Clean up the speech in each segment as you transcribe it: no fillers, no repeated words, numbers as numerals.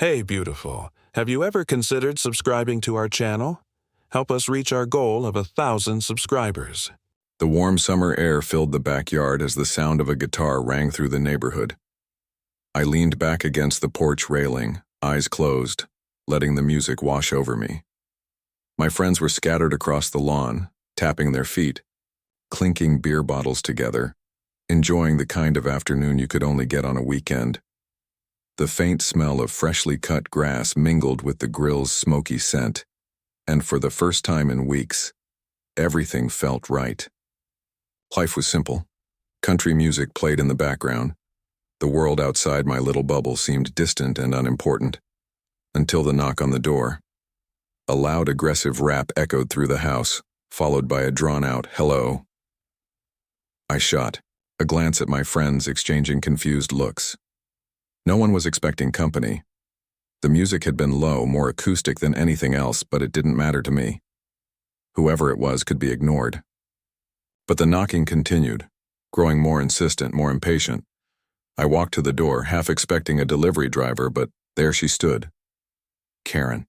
Hey, beautiful. Have you ever considered subscribing to our channel? Help us reach our goal of 1,000 subscribers. The warm summer air filled the backyard as the sound of a guitar rang through the neighborhood. I leaned back against the porch railing, eyes closed, letting the music wash over me. My friends were scattered across the lawn, tapping their feet, clinking beer bottles together, enjoying the kind of afternoon you could only get on a weekend. The faint smell of freshly cut grass mingled with the grill's smoky scent, and for the first time in weeks, everything felt right. Life was simple. Country music played in the background. The world outside my little bubble seemed distant and unimportant, until the knock on the door. A loud, aggressive rap echoed through the house, followed by a drawn-out hello. I shot, a glance at my friends exchanging confused looks. No one was expecting company. The music had been low, more acoustic than anything else, but it didn't matter to me. Whoever it was could be ignored. But the knocking continued, growing more insistent, more impatient. I walked to the door, half expecting a delivery driver, but there she stood. Karen,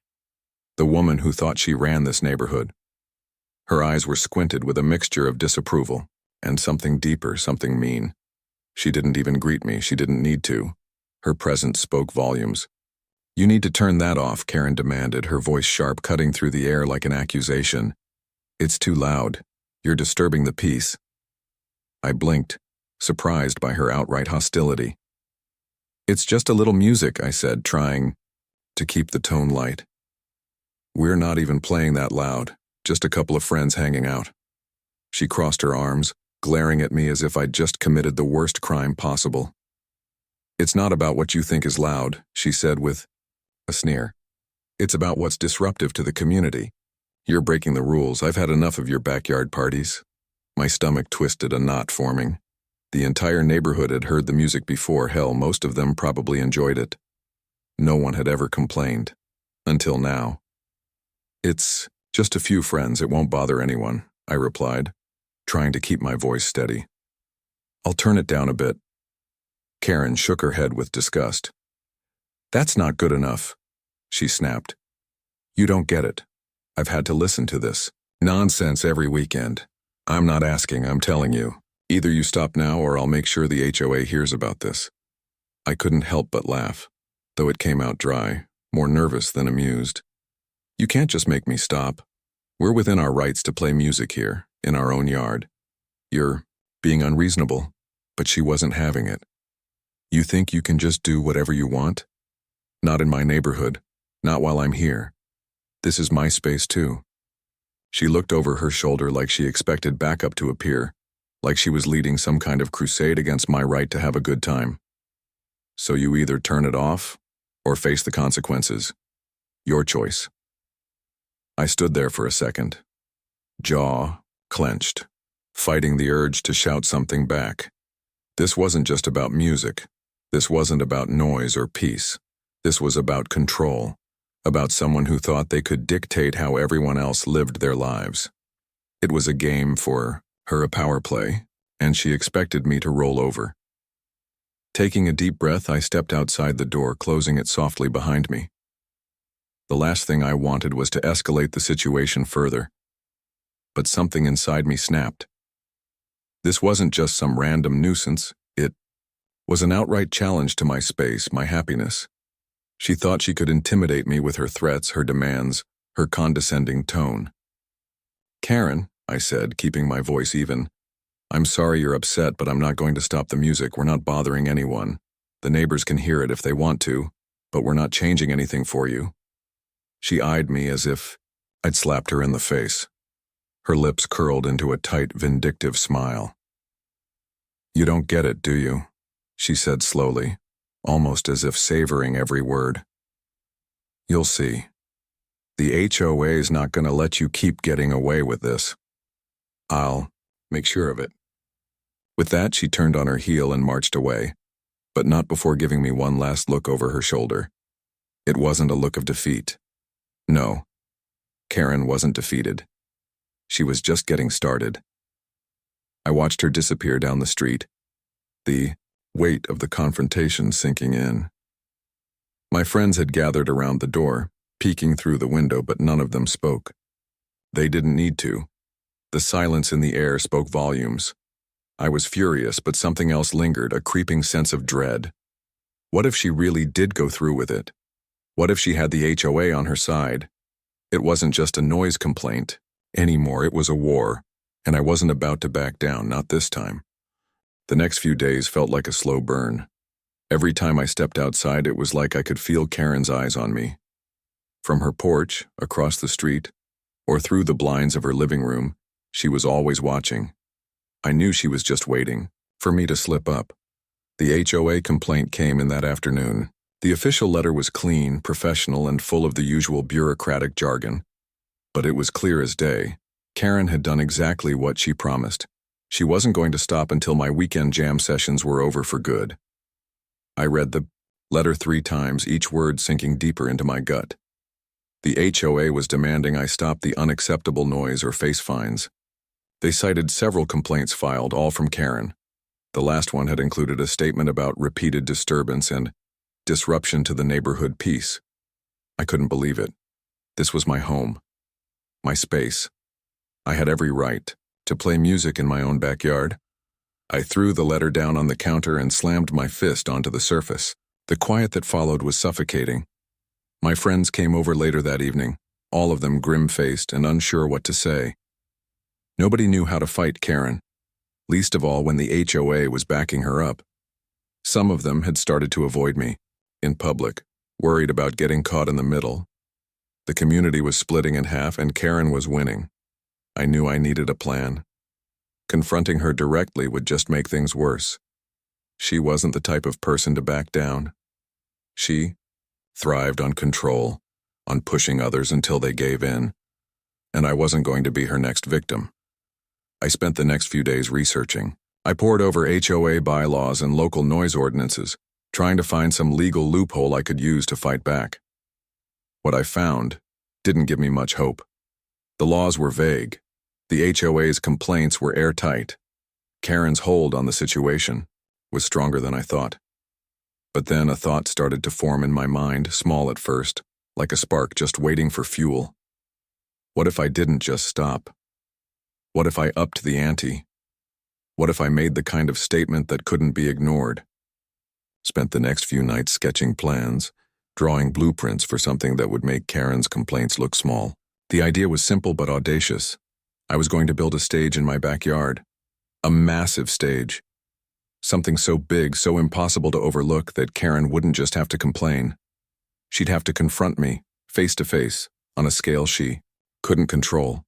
the woman who thought she ran this neighborhood. Her eyes were squinted with a mixture of disapproval and something deeper, something mean. She didn't even greet me, she didn't need to. Her presence spoke volumes. "You need to turn that off," Karen demanded, her voice sharp, cutting through the air like an accusation. "It's too loud. You're disturbing the peace." I blinked, surprised by her outright hostility. "It's just a little music," I said, trying to keep the tone light. "We're not even playing that loud, just a couple of friends hanging out." She crossed her arms, glaring at me as if I'd just committed the worst crime possible. "It's not about what you think is loud," she said with a sneer. "It's about what's disruptive to the community. You're breaking the rules. I've had enough of your backyard parties." My stomach twisted, a knot forming. The entire neighborhood had heard the music before. Hell, most of them probably enjoyed it. No one had ever complained. Until now. "It's just a few friends. It won't bother anyone," I replied, trying to keep my voice steady. "I'll turn it down a bit." Karen shook her head with disgust. "That's not good enough," she snapped. "You don't get it. I've had to listen to this nonsense every weekend. I'm not asking, I'm telling you. Either you stop now or I'll make sure the HOA hears about this." I couldn't help but laugh, though it came out dry, more nervous than amused. "You can't just make me stop. We're within our rights to play music here, in our own yard. You're being unreasonable." But she wasn't having it. "You think you can just do whatever you want? Not in my neighborhood, not while I'm here. This is my space too." She looked over her shoulder like she expected backup to appear, like she was leading some kind of crusade against my right to have a good time. "So you either turn it off or face the consequences. Your choice." I stood there for a second, jaw clenched, fighting the urge to shout something back. This wasn't just about music. This wasn't about noise or peace. This was about control, about someone who thought they could dictate how everyone else lived their lives. It was a game for her, a power play, and she expected me to roll over. Taking a deep breath, I stepped outside the door, closing it softly behind me. The last thing I wanted was to escalate the situation further. But something inside me snapped. This wasn't just some random nuisance, it was an outright challenge to my space, my happiness. She thought she could intimidate me with her threats, her demands, her condescending tone. "Karen," I said, keeping my voice even, "I'm sorry you're upset, but I'm not going to stop the music. We're not bothering anyone. The neighbors can hear it if they want to, but we're not changing anything for you." She eyed me as if I'd slapped her in the face. Her lips curled into a tight, vindictive smile. "You don't get it, do you?" she said slowly, almost as if savoring every word. "You'll see. The HOA's not going to let you keep getting away with this. I'll make sure of it." With that, she turned on her heel and marched away, but not before giving me one last look over her shoulder. It wasn't a look of defeat. No, Karen wasn't defeated. She was just getting started. I watched her disappear down the street, the weight of the confrontation sinking in. My friends had gathered around the door, peeking through the window, but none of them spoke. They didn't need to. The silence in the air spoke volumes. I was furious, but something else lingered, a creeping sense of dread. What if she really did go through with it? What if she had the HOA on her side? It wasn't just a noise complaint anymore, it was a war, and I wasn't about to back down, not this time. The next few days felt like a slow burn. Every time I stepped outside, it was like I could feel Karen's eyes on me. From her porch, across the street, or through the blinds of her living room, she was always watching. I knew she was just waiting for me to slip up. The HOA complaint came in that afternoon. The official letter was clean, professional, and full of the usual bureaucratic jargon. But it was clear as day. Karen had done exactly what she promised. She wasn't going to stop until my weekend jam sessions were over for good. I read the letter 3 times, each word sinking deeper into my gut. The HOA was demanding I stop the unacceptable noise or face fines. They cited several complaints filed, all from Karen. The last one had included a statement about repeated disturbance and disruption to the neighborhood peace. I couldn't believe it. This was my home, my space. I had every right to play music in my own backyard. I threw the letter down on the counter and slammed my fist onto the surface. The quiet that followed was suffocating. My friends came over later that evening, all of them grim-faced and unsure what to say. Nobody knew how to fight Karen, least of all when the HOA was backing her up. Some of them had started to avoid me, in public, worried about getting caught in the middle. The community was splitting in half and Karen was winning. I knew I needed a plan. Confronting her directly would just make things worse. She wasn't the type of person to back down. She thrived on control, on pushing others until they gave in. And I wasn't going to be her next victim. I spent the next few days researching. I pored over HOA bylaws and local noise ordinances, trying to find some legal loophole I could use to fight back. What I found didn't give me much hope. The laws were vague. The HOA's complaints were airtight. Karen's hold on the situation was stronger than I thought. But then a thought started to form in my mind, small at first, like a spark just waiting for fuel. What if I didn't just stop? What if I upped the ante? What if I made the kind of statement that couldn't be ignored? Spent the next few nights sketching plans, drawing blueprints for something that would make Karen's complaints look small. The idea was simple but audacious. I was going to build a stage in my backyard. A massive stage. Something so big, so impossible to overlook that Karen wouldn't just have to complain. She'd have to confront me, face to face, on a scale she couldn't control.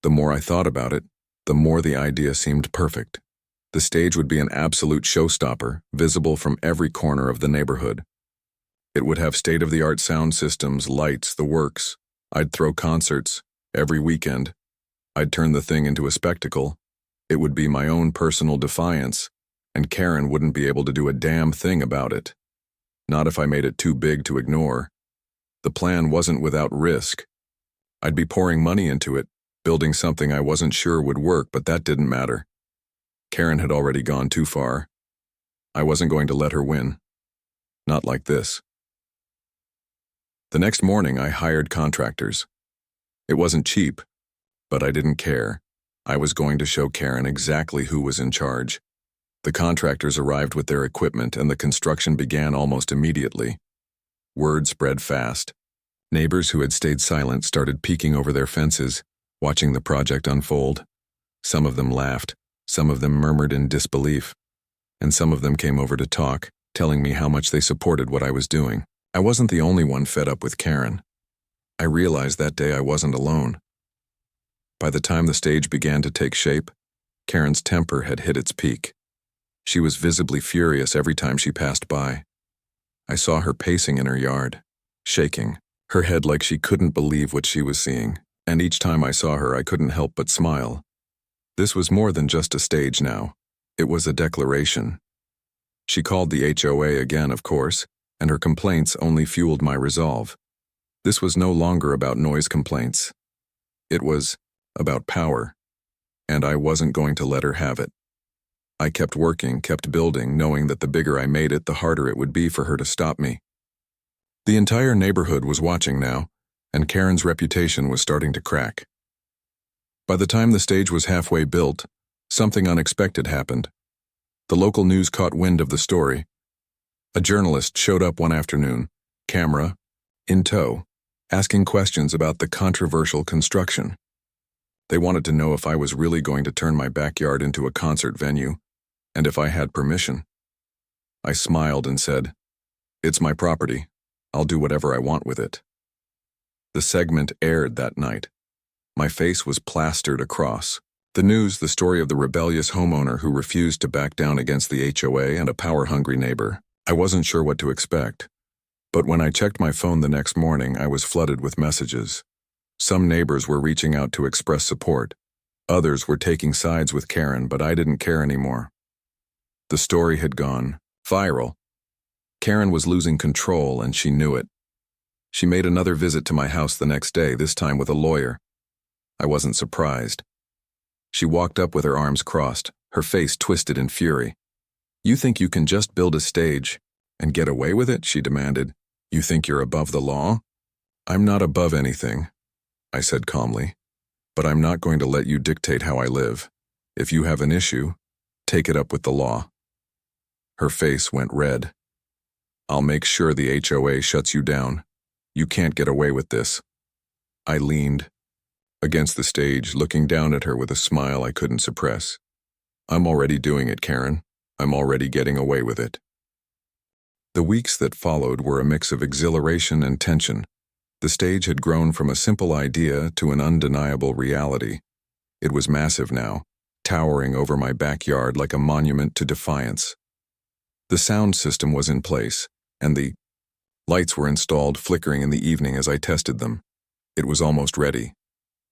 The more I thought about it, the more the idea seemed perfect. The stage would be an absolute showstopper, visible from every corner of the neighborhood. It would have state-of-the-art sound systems, lights, the works. I'd throw concerts every weekend. I'd turn the thing into a spectacle. It would be my own personal defiance, and Karen wouldn't be able to do a damn thing about it. Not if I made it too big to ignore. The plan wasn't without risk. I'd be pouring money into it, building something I wasn't sure would work, but that didn't matter. Karen had already gone too far. I wasn't going to let her win. Not like this. The next morning, I hired contractors. It wasn't cheap, but I didn't care. I was going to show Karen exactly who was in charge. The contractors arrived with their equipment, and the construction began almost immediately. Word spread fast. Neighbors who had stayed silent started peeking over their fences, watching the project unfold. Some of them laughed, some of them murmured in disbelief, and some of them came over to talk, telling me how much they supported what I was doing. I wasn't the only one fed up with Karen. I realized that day I wasn't alone. By the time the stage began to take shape, Karen's temper had hit its peak. She was visibly furious every time she passed by. I saw her pacing in her yard, shaking, her head like she couldn't believe what she was seeing, and each time I saw her I couldn't help but smile. This was more than just a stage now. It was a declaration. She called the HOA again, of course, and her complaints only fueled my resolve. This was no longer about noise complaints. It was about power, and I wasn't going to let her have it. I kept working, kept building, knowing that the bigger I made it, the harder it would be for her to stop me. The entire neighborhood was watching now, and Karen's reputation was starting to crack. By the time the stage was halfway built, something unexpected happened. The local news caught wind of the story. A journalist showed up one afternoon, camera in tow, asking questions about the controversial construction. They wanted to know if I was really going to turn my backyard into a concert venue, and if I had permission. I smiled and said, "It's my property. I'll do whatever I want with it." The segment aired that night. My face was plastered across. The news, the story of the rebellious homeowner who refused to back down against the HOA and a power-hungry neighbor. I wasn't sure what to expect. But when I checked my phone the next morning, I was flooded with messages. Some neighbors were reaching out to express support. Others were taking sides with Karen, but I didn't care anymore. The story had gone viral. Karen was losing control, and she knew it. She made another visit to my house the next day, this time with a lawyer. I wasn't surprised. She walked up with her arms crossed, her face twisted in fury. "You think you can just build a stage and get away with it?" she demanded. "You think you're above the law?" "I'm not above anything," I said calmly, "but I'm not going to let you dictate how I live. If you have an issue, take it up with the law." Her face went red. "I'll make sure the HOA shuts you down. You can't get away with this." I leaned against the stage, looking down at her with a smile I couldn't suppress. "I'm already doing it, Karen. I'm already getting away with it." The weeks that followed were a mix of exhilaration and tension. The stage had grown from a simple idea to an undeniable reality. It was massive now, towering over my backyard like a monument to defiance. The sound system was in place, and the lights were installed, flickering in the evening as I tested them. It was almost ready.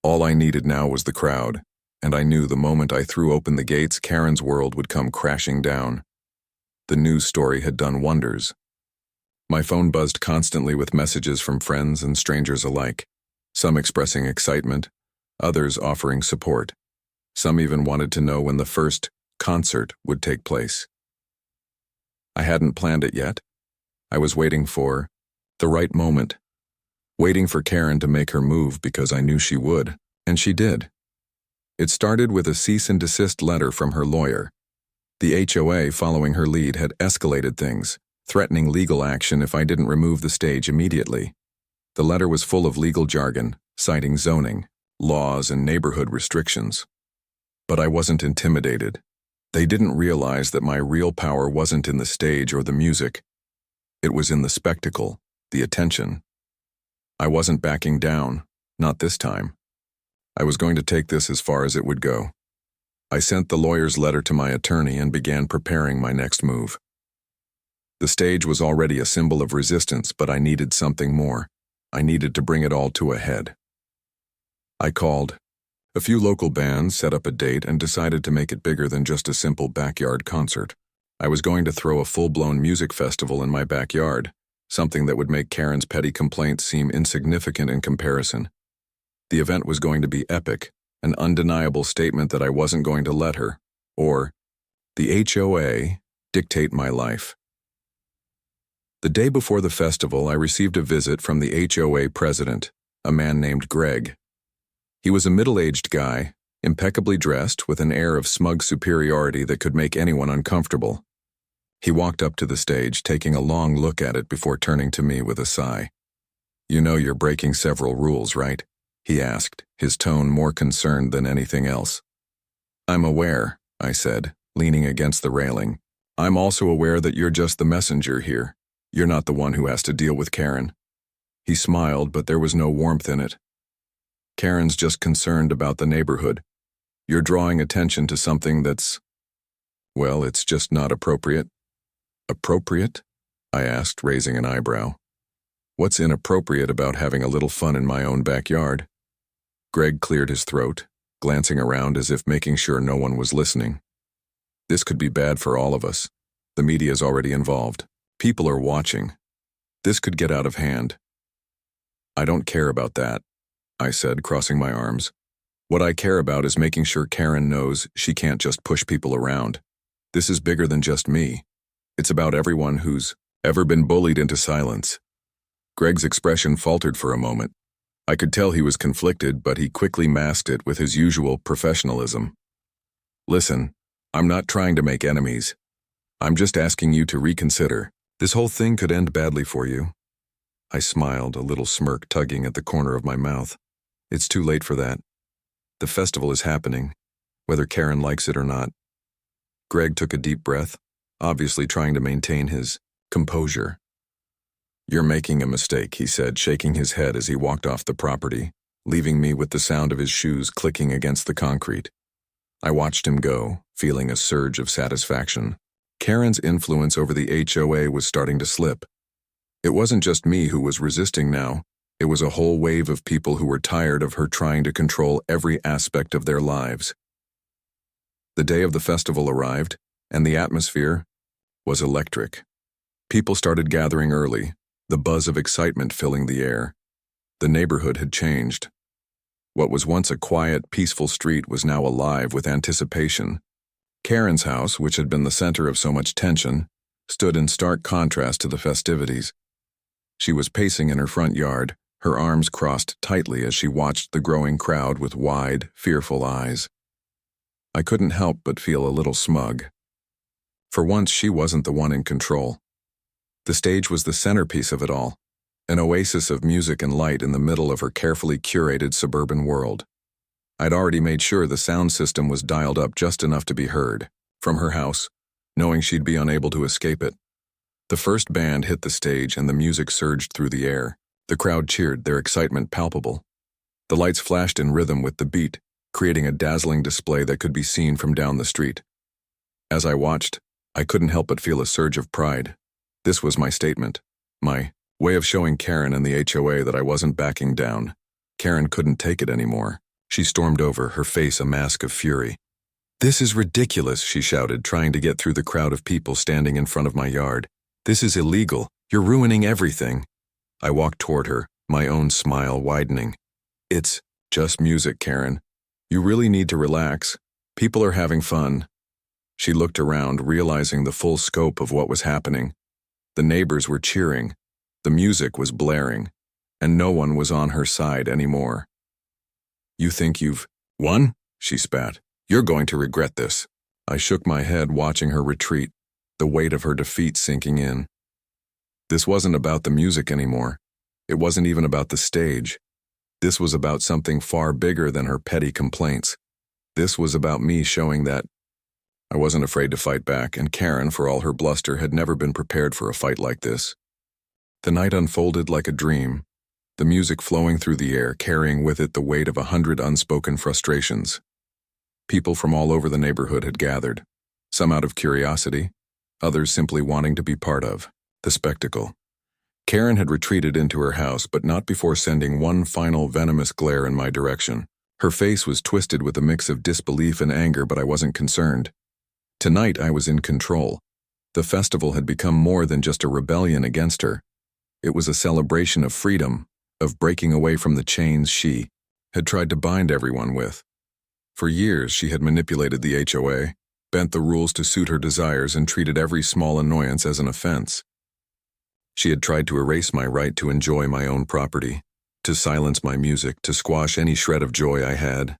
All I needed now was the crowd, and I knew the moment I threw open the gates, Karen's world would come crashing down. The news story had done wonders. My phone buzzed constantly with messages from friends and strangers alike, some expressing excitement, others offering support. Some even wanted to know when the first concert would take place. I hadn't planned it yet. I was waiting for the right moment, waiting for Karen to make her move because I knew she would, and she did. It started with a cease and desist letter from her lawyer. The HOA, following her lead, had escalated things, threatening legal action if I didn't remove the stage immediately. The letter was full of legal jargon, citing zoning, laws, and neighborhood restrictions. But I wasn't intimidated. They didn't realize that my real power wasn't in the stage or the music. It was in the spectacle, the attention. I wasn't backing down, not this time. I was going to take this as far as it would go. I sent the lawyer's letter to my attorney and began preparing my next move. The stage was already a symbol of resistance, but I needed something more. I needed to bring it all to a head. I called. A few local bands set up a date and decided to make it bigger than just a simple backyard concert. I was going to throw a full-blown music festival in my backyard, something that would make Karen's petty complaints seem insignificant in comparison. The event was going to be epic, an undeniable statement that I wasn't going to let her, or the HOA, dictate my life. The day before the festival, I received a visit from the HOA president, a man named Greg. He was a middle-aged guy, impeccably dressed with an air of smug superiority that could make anyone uncomfortable. He walked up to the stage, taking a long look at it before turning to me with a sigh. "You know you're breaking several rules, right?" he asked, his tone more concerned than anything else. "I'm aware," I said, leaning against the railing. "I'm also aware that you're just the messenger here. You're not the one who has to deal with Karen." He smiled, but there was no warmth in it. "Karen's just concerned about the neighborhood. You're drawing attention to something that's, well, it's just not appropriate." "Appropriate?" I asked, raising an eyebrow. "What's inappropriate about having a little fun in my own backyard?" Greg cleared his throat, glancing around as if making sure no one was listening. "This could be bad for all of us. The media's already involved. People are watching. This could get out of hand." "I don't care about that," I said, crossing my arms. "What I care about is making sure Karen knows she can't just push people around. This is bigger than just me. It's about everyone who's ever been bullied into silence." Greg's expression faltered for a moment. I could tell he was conflicted, but he quickly masked it with his usual professionalism. Listen, I'm not trying to make enemies. I'm just asking you to reconsider. This whole thing could end badly for you. I smiled, a little smirk tugging at the corner of my mouth. It's too late for that. The festival is happening, whether Karen likes it or not. Greg took a deep breath, obviously trying to maintain his composure. You're making a mistake, he said, shaking his head as he walked off the property, leaving me with the sound of his shoes clicking against the concrete. I watched him go, feeling a surge of satisfaction. Karen's influence over the HOA was starting to slip. It wasn't just me who was resisting now. It was a whole wave of people who were tired of her trying to control every aspect of their lives. The day of the festival arrived, and the atmosphere was electric. People started gathering early, the buzz of excitement filling the air. The neighborhood had changed. What was once a quiet, peaceful street was now alive with anticipation. Karen's house, which had been the center of so much tension, stood in stark contrast to the festivities. She was pacing in her front yard, her arms crossed tightly as she watched the growing crowd with wide, fearful eyes. I couldn't help but feel a little smug. For once, she wasn't the one in control. The stage was the centerpiece of it all, an oasis of music and light in the middle of her carefully curated suburban world. I'd already made sure the sound system was dialed up just enough to be heard, from her house, knowing she'd be unable to escape it. The first band hit the stage and the music surged through the air. The crowd cheered, their excitement palpable. The lights flashed in rhythm with the beat, creating a dazzling display that could be seen from down the street. As I watched, I couldn't help but feel a surge of pride. This was my statement, my way of showing Karen and the HOA that I wasn't backing down. Karen couldn't take it anymore. She stormed over, her face a mask of fury. "This is ridiculous," she shouted, trying to get through the crowd of people standing in front of my yard. "This is illegal. You're ruining everything." I walked toward her, my own smile widening. "It's just music, Karen. You really need to relax. People are having fun." She looked around, realizing the full scope of what was happening. The neighbors were cheering, the music was blaring, and no one was on her side anymore. "You think you've won?" she spat. "You're going to regret this." I shook my head, watching her retreat, the weight of her defeat sinking in. This wasn't about the music anymore. It wasn't even about the stage. This was about something far bigger than her petty complaints. This was about me showing that I wasn't afraid to fight back, and Karen, for all her bluster, had never been prepared for a fight like this. The night unfolded like a dream, the music flowing through the air, carrying with it the weight of 100 unspoken frustrations. People from all over the neighborhood had gathered, some out of curiosity, others simply wanting to be part of the spectacle. Karen had retreated into her house, but not before sending one final venomous glare in my direction. Her face was twisted with a mix of disbelief and anger, but I wasn't concerned. Tonight I was in control. The festival had become more than just a rebellion against her. It was a celebration of freedom, of breaking away from the chains she had tried to bind everyone with. For years she had manipulated the HOA, bent the rules to suit her desires, and treated every small annoyance as an offense. She had tried to erase my right to enjoy my own property, to silence my music, to squash any shred of joy I had.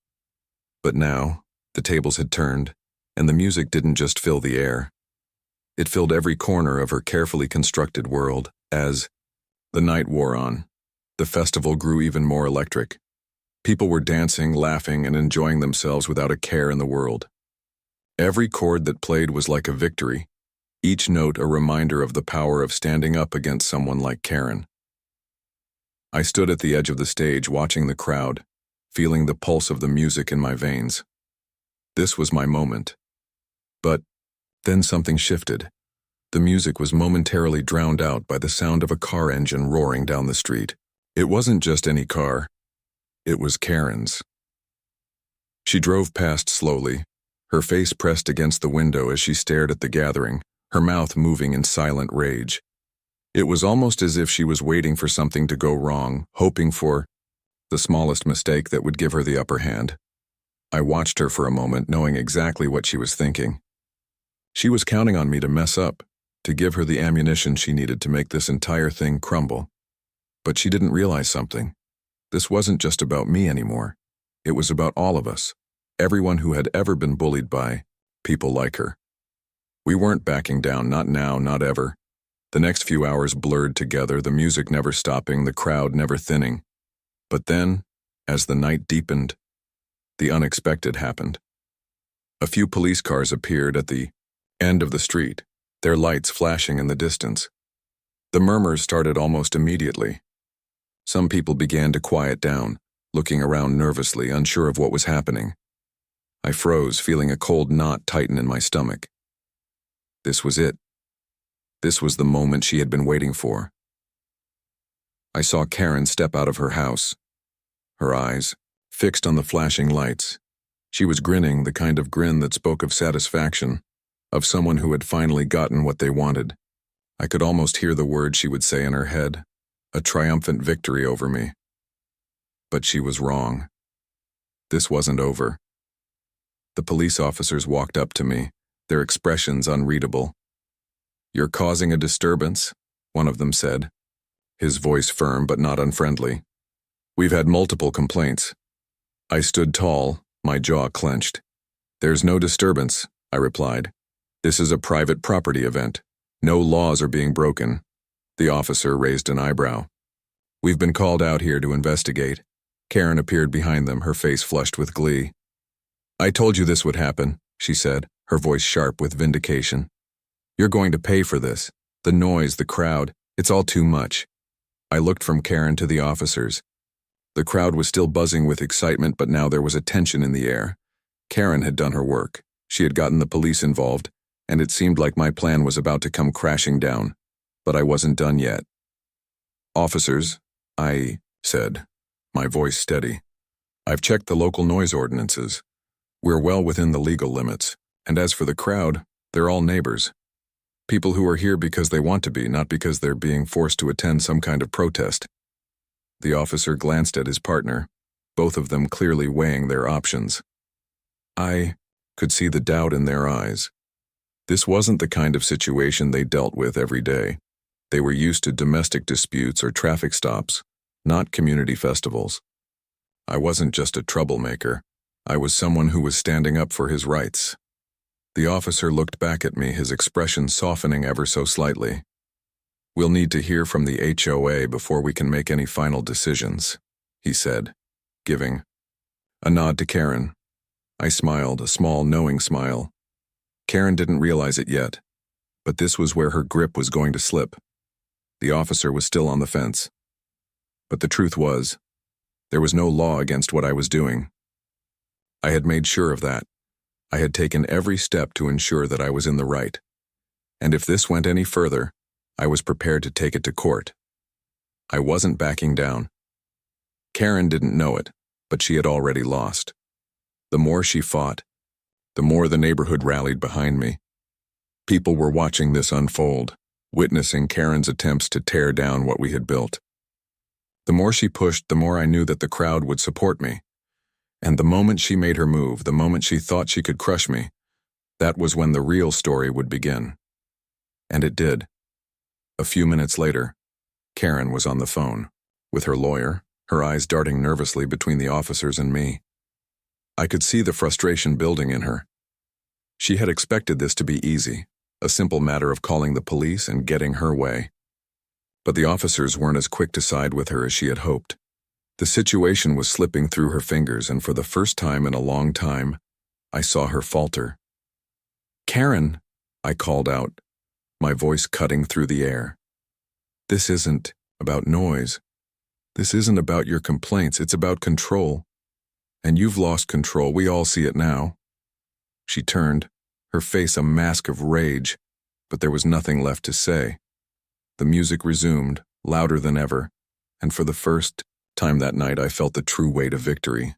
But now, the tables had turned, and the music didn't just fill the air. It filled every corner of her carefully constructed world. As the night wore on, the festival grew even more electric. People were dancing, laughing, and enjoying themselves without a care in the world. Every chord that played was like a victory, each note a reminder of the power of standing up against someone like Karen. I stood at the edge of the stage, watching the crowd, feeling the pulse of the music in my veins. This was my moment. But then something shifted. The music was momentarily drowned out by the sound of a car engine roaring down the street. It wasn't just any car. It was Karen's. She drove past slowly, her face pressed against the window as she stared at the gathering, her mouth moving in silent rage. It was almost as if she was waiting for something to go wrong, hoping for the smallest mistake that would give her the upper hand. I watched her for a moment, knowing exactly what she was thinking. She was counting on me to mess up, to give her the ammunition she needed to make this entire thing crumble. But she didn't realize something. This wasn't just about me anymore. It was about all of us, everyone who had ever been bullied by people like her. We weren't backing down, not now, not ever. The next few hours blurred together, the music never stopping, the crowd never thinning. But then, as the night deepened, the unexpected happened. A few police cars appeared at the end of the street, their lights flashing in the distance. The murmurs started almost immediately. Some people began to quiet down, looking around nervously, unsure of what was happening. I froze, feeling a cold knot tighten in my stomach. This was it. This was the moment she had been waiting for. I saw Karen step out of her house, her eyes fixed on the flashing lights. She was grinning, the kind of grin that spoke of satisfaction, of someone who had finally gotten what they wanted. I could almost hear the words she would say in her head, a triumphant victory over me. But she was wrong. This wasn't over. The police officers walked up to me, their expressions unreadable. "You're causing a disturbance," one of them said, his voice firm but not unfriendly. "We've had multiple complaints." I stood tall, my jaw clenched. "There's no disturbance," I replied. "This is a private property event. No laws are being broken." The officer raised an eyebrow. "We've been called out here to investigate." Karen appeared behind them, her face flushed with glee. "I told you this would happen," she said, her voice sharp with vindication. "You're going to pay for this. The noise, the crowd, it's all too much." I looked from Karen to the officers. The crowd was still buzzing with excitement, but now there was a tension in the air. Karen had done her work. She had gotten the police involved, and it seemed like my plan was about to come crashing down. But I wasn't done yet. "Officers," I said, my voice steady, "I've checked the local noise ordinances. We're well within the legal limits, and as for the crowd, they're all neighbors. People who are here because they want to be, not because they're being forced to attend some kind of protest." The officer glanced at his partner, both of them clearly weighing their options. I could see the doubt in their eyes. This wasn't the kind of situation they dealt with every day. They were used to domestic disputes or traffic stops, not community festivals. I wasn't just a troublemaker. I was someone who was standing up for his rights. The officer looked back at me, his expression softening ever so slightly. "We'll need to hear from the HOA before we can make any final decisions," he said, giving a nod to Karen. I smiled, a small, knowing smile. Karen didn't realize it yet, but this was where her grip was going to slip. The officer was still on the fence. But the truth was, there was no law against what I was doing. I had made sure of that. I had taken every step to ensure that I was in the right. And if this went any further, I was prepared to take it to court. I wasn't backing down. Karen didn't know it, but she had already lost. The more she fought, the more the neighborhood rallied behind me. People were watching this unfold, witnessing Karen's attempts to tear down what we had built. The more she pushed, the more I knew that the crowd would support me. And the moment she made her move, the moment she thought she could crush me, that was when the real story would begin. And it did. A few minutes later, Karen was on the phone, with her lawyer, her eyes darting nervously between the officers and me. I could see the frustration building in her. She had expected this to be easy, a simple matter of calling the police and getting her way. But the officers weren't as quick to side with her as she had hoped. The situation was slipping through her fingers, and for the first time in a long time, I saw her falter. "Karen," I called out, my voice cutting through the air. "This isn't about noise. This isn't about your complaints. It's about control. And you've lost control. We all see it now." She turned, her face a mask of rage, but there was nothing left to say. The music resumed, louder than ever, and for the first time that night I felt the true weight of victory.